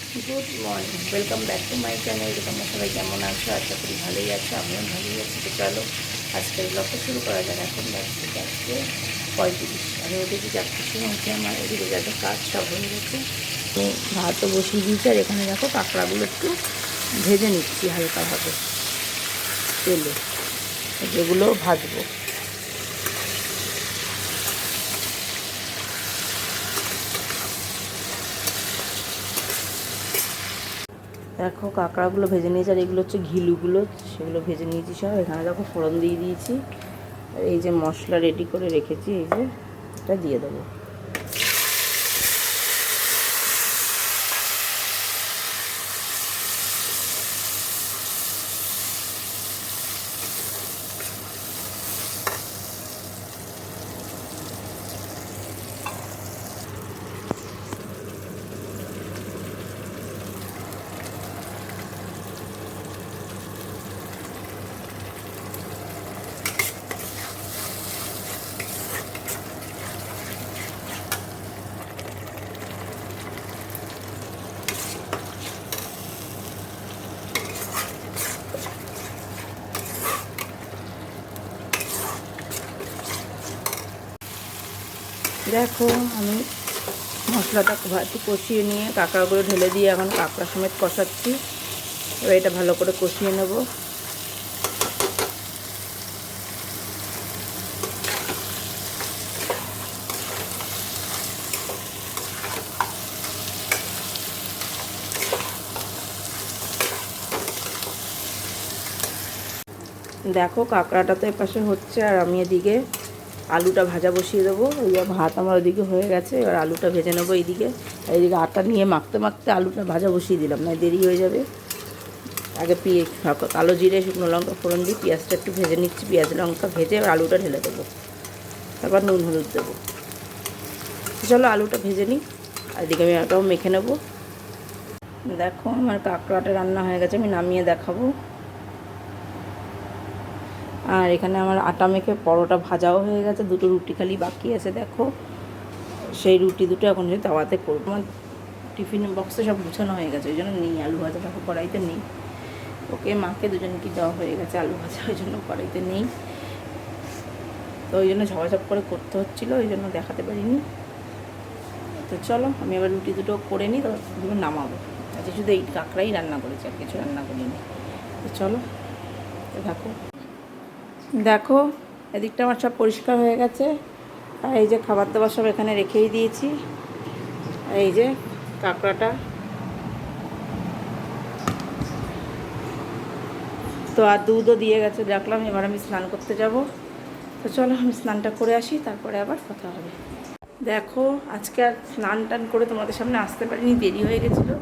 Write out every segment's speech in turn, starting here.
Good morning, welcome back to my channel. তোমরা সবাই কেমন আছো? আশা করি ভালোই আছো, আমিও ভালোই আছি। তো চলো আজকের ব্লগটা শুরু করা যাক। এখন যাচ্ছে 4:35। আমি ওদিকে যাচ্ছি সময় উঠে আমার এদিকে যাতে কাজ সব হয়ে গেছে। ভাতও বসিয়ে দিয়েছি, আর এখানে দেখো কাঁকড়াগুলো একটু ভেজে নিচ্ছি হালকাভাবে তেলে, যেগুলো ভাজবো। দেখো কাঁকড়াগুলো ভেজে নিয়েছি, আর এগুলো হচ্ছে ঘিলুগুলো, সেগুলো ভেজে নিয়েছি সব। এখানে দেখো ফোড়ন দিয়ে দিয়েছি, আর এই যে মশলা রেডি করে রেখেছি, এই যে এটা দিয়ে দেবো। দেখো আমি মশলাটা একটু কষিয়ে নিয়ে কাঁকড়াগুলো ঢেলে দিয়ে এখন কাঁকড়া সমেত কষাচ্ছি। এবার এটা ভালো করে কষিয়ে নেব। দেখো কাঁকড়াটা তো এপাশে হচ্ছে, আর আমি এদিকে আলুটা ভাজা বসিয়ে দেবো। ওই ভাত আমার ওইদিকে হয়ে গেছে, এবার আলুটা ভেজে নেবো এইদিকে। এইদিকে আটা নিয়ে মাখতে মাখতে আলুটা ভাজা বসিয়ে দিলাম, না দেরি হয়ে যাবে। আগে কালো জিরে শুকনো লঙ্কা ফোড়ন দিয়ে পেঁয়াজটা একটু ভেজে নিচ্ছি। পেঁয়াজ লঙ্কা ভেজে এবার আলুটা ঢেলে দেবো, তারপর নুন হলুদ দেবো। চলো আলুটা ভেজে নিই, আর এদিকে আমি আটাও মেখে নেবো। দেখো আমার কাঁকড়াটা রান্না হয়ে গেছে, আমি নামিয়ে দেখাবো। আর এখানে আমার আটা মেখে পরোটা ভাজাও হয়ে গেছে, দুটো রুটি খালি বাকি আছে। দেখো সেই রুটি দুটো এখন যদি তাওয়াতে করবো। আমার টিফিন বক্সে সব গুছানো হয়ে গেছে, ওই জন্য নেই আলু ভাজা। দেখো কড়াইতে নেই, ওকে মাকে দুজনকে দেওয়া হয়ে গেছে আলু ভাজা, ওই জন্য কড়াইতে নেই। তো ওই জন্য ঝপাঝপ করে করতে হচ্ছিলো, ওই জন্য দেখাতে পারিনি। তো চলো আমি আবার রুটি দুটো করে নিই, তো দুটো নামাবো। আজকে শুধু এই কাঁকড়াই রান্না করেছি, আর কিছু রান্না করিনি। তো চলো দেখো। দেখো এদিকটা আমার সব পরিষ্কার হয়ে গেছে, আর এই যে খাবার দাবার সব এখানে রেখেই দিয়েছি। আর এই যে কাঁকড়াটা তো, আর দুধও দিয়ে গেছে দেখলাম। এবার আমি স্নান করতে যাব। তো চলো আমি স্নানটা করে আসি, তারপরে আবার কথা হবে। দেখো আজকে আর স্নান টান করে তোমাদের সামনে আসতে পারিনি, দেরি হয়ে গেছিলো।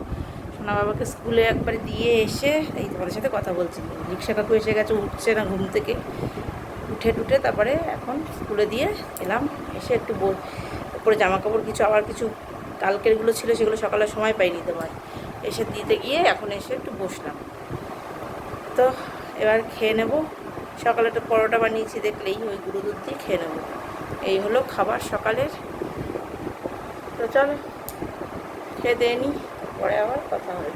সোনা বাবাকে স্কুলে একবারে দিয়ে এসে এই তোমাদের সাথে কথা বলছি। রিক্সা কাকু এসে গেছে, উঠছে না ঘুম থেকে। উঠে টুটে তারপরে এখন স্কুলে দিয়ে এলাম। এসে একটু উপরে জামা কাপড় কিছু আবার কিছু কালকেরগুলো ছিল, সেগুলো সকালে সময় পাইনি তোমার, এসে দিতে গিয়ে এখন এসে একটু বসলাম। তো এবার খেয়ে নেব। সকালে একটু পরোটা বানিয়েছি দেখলেই, ওই গুঁড়ো দুধ দিয়ে খেয়ে নেব। এই হলো খাবার সকালের। তো চলো খেয়ে দিয়ে নিই, পরে আবার কথা হবে।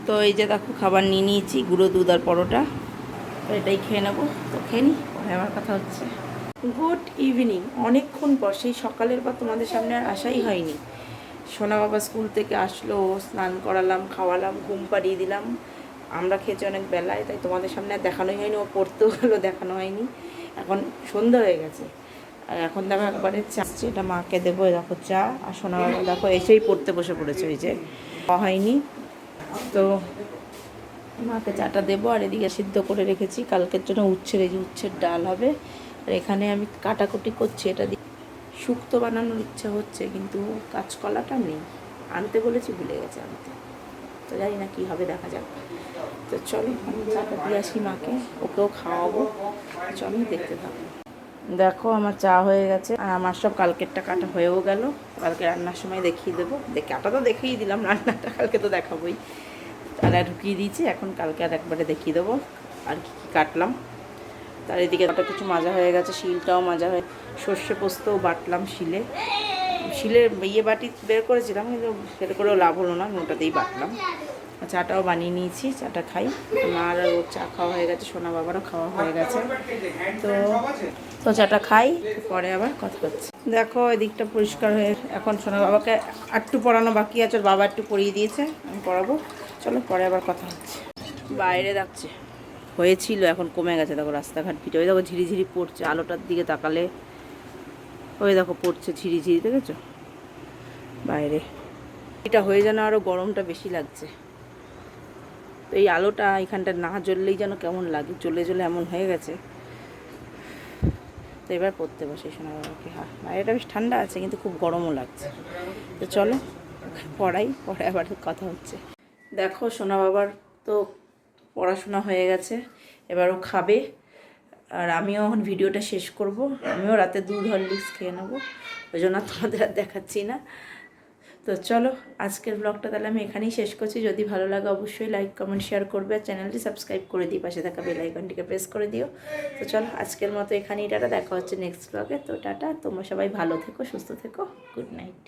তো এই যে দেখো খাবার নিয়ে নিয়েছি, গুঁড়ো দুধ আর পরোটা। তো এটাই খেয়ে নেবো। তো খেয়ে নিই, পরে আবার কথা হচ্ছে। Good evening. অনেকক্ষণ পর, সেই সকালের পর তোমাদের সামনে আর আসাই হয়নি। সোনা বাবা স্কুল থেকে আসলো, স্নান করালাম, খাওয়ালাম, ঘুম পাড়িয়ে দিলাম। আমরা খেয়েছি অনেক বেলায়, তাই তোমাদের সামনে আর দেখানোই হয়নি। ও পড়তেও গেলো, দেখানো হয়নি। এখন সন্ধ্যা হয়ে গেছে, আর এখন দেখো একবারে চা, এটা মাকে দেবো। দেখো চা, আর সোনা বাবা দেখো এসেই পড়তে বসে পড়েছে, ওই যে হয়নি। তো মাকে চাটা দেবো। আর এদিকে সিদ্ধ করে রেখেছি কালকের জন্য উচ্ছের, এই যে উচ্ছের ডাল হবে। আর এখানে আমি কাটাকুটি করছি, এটা দিয়ে শুক্তো বানানোর ইচ্ছা হচ্ছে, কিন্তু কাঁচকলাটা নেই, আনতে বলেছি ভুলে গেছে আনতে। তো জানি না কী হবে, দেখা যাক। তো চলো আমি চাটা দিয়ে আসি মাকে, ওকেও খাওয়াবো। চলো দেখতে থাকো। দেখো আমার চা হয়ে গেছে, আর আমার সব কালকেরটা কাটা হয়েও গেল। কালকে রান্নার সময় দেখিয়ে দেবো। কাটা তো দেখিয়ে দিলাম, রান্নাটা কালকে তো দেখাবোই। তারা ঢুকিয়ে দিয়েছি, এখন কালকে আর একবারে দেখিয়ে দেবো আর কী কী কাটলাম। তার এদিকে একটা কিছু মাজা হয়ে গেছে, শিলটাও মাজা হয়ে, সর্ষে পোস্তও বাটলাম শিলে। শিলের বাটি বের করেছিলাম, কিন্তু বের করেও লাভ হলো না, আমি ওটাতেই বাটলাম। চাটাও বানিয়ে নিয়েছি, চাটা খাই। মার ওর চা খাওয়া হয়ে গেছে, সোনা বাবারও খাওয়া হয়ে গেছে। তো চাটা খাই, পরে আবার কথা হচ্ছে। দেখো এদিকটা পরিষ্কার হয়ে, এখন সোনা বাবাকে একটু পড়ানো বাকি আছে, ওর বাবা একটু পড়িয়ে দিয়েছে, আমি পড়াবো। চলো পরে আবার কথা হচ্ছে। বাইরে যাচ্ছে হয়েছিল, এখন কমে গেছে। দেখো রাস্তাঘাট ভিটে, ওই দেখো ঝিরিঝিরি পড়ছে, আলোটার দিকে তাকালে ওই দেখো পড়ছে ঝিরিঝিরি, দেখেছো বাইরে। এটা হয়ে যেন আরও গরমটা বেশি লাগছে। তো এই আলোটা এখানটা না জ্বললেই যেন কেমন লাগে, জ্বলে জ্বলে এমন হয়ে গেছে। তো এবার পড়তে বসে শোনা বাবাকে। হ্যাঁ, বাইরেটা বেশ ঠান্ডা আছে, কিন্তু খুব গরমও লাগছে। তো চলো পড়াই, পরে আবার কথা হচ্ছে। দেখো সোনা বাবার তো পড়াশোনা হয়ে গেছে, এবারও খাবে। আর আমিও এখন ভিডিওটা শেষ করব। আমিও রাতে দুধ হরলিক্স খেয়ে নেবো, ওই জন্য তোমাদের আর দেখাচ্ছি না। তো চলো আজকের ব্লগটা তাহলে আমি এখানেই শেষ করছি। যদি ভালো লাগে অবশ্যই লাইক কমেন্ট শেয়ার করবে, আর চ্যানেলটি সাবস্ক্রাইব করে দিই, পাশে থাকা বেল আইকনটিকে প্রেস করে দিও। তো চলো আজকের মতো এখানেই টাটা, দেখা হচ্ছে নেক্সট ব্লগে। তো টাটা, তোমরা সবাই ভালো থেকো, সুস্থ থেকো, গুড নাইট।